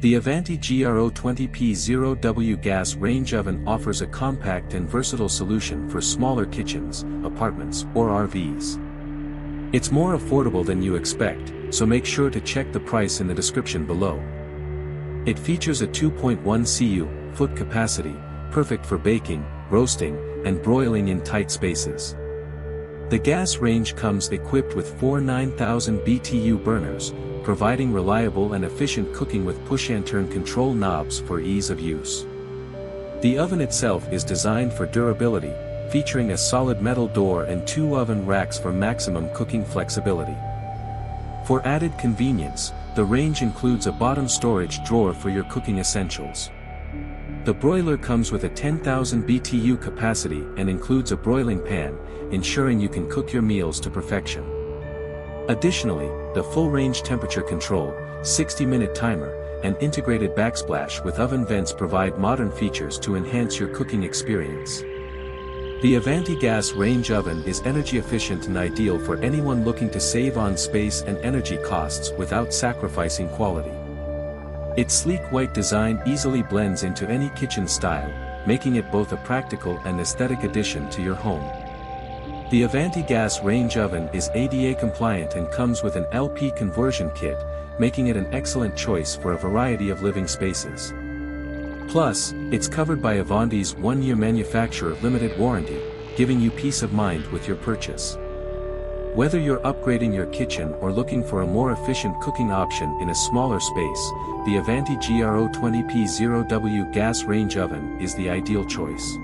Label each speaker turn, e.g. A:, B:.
A: The Avanti GRO20P0W gas range oven offers a compact and versatile solution for smaller kitchens, apartments, or RVs. It's more affordable than you expect, so make sure to check the price in the description below. It features a 2.1 cu/foot capacity, perfect for baking, roasting, and broiling in tight spaces. The gas range comes equipped with four 9,000 BTU burners, providing reliable and efficient cooking with push-and-turn control knobs for ease of use. The oven itself is designed for durability, featuring a solid metal door and two oven racks for maximum cooking flexibility. For added convenience, the range includes a bottom storage drawer for your cooking essentials. The broiler comes with a 10,000 BTU capacity and includes a broiling pan, ensuring you can cook your meals to perfection. Additionally, the full-range temperature control, 60-minute timer, and integrated backsplash with oven vents provide modern features to enhance your cooking experience. The Avanti gas range oven is energy efficient and ideal for anyone looking to save on space and energy costs without sacrificing quality. Its sleek white design easily blends into any kitchen style, making it both a practical and aesthetic addition to your home. The Avanti gas range oven is ADA compliant and comes with an LP conversion kit, making it an excellent choice for a variety of living spaces. Plus, it's covered by Avanti's 1-year manufacturer limited warranty, giving you peace of mind with your purchase. Whether you're upgrading your kitchen or looking for a more efficient cooking option in a smaller space, the Avanti GRO20P0W gas range oven is the ideal choice.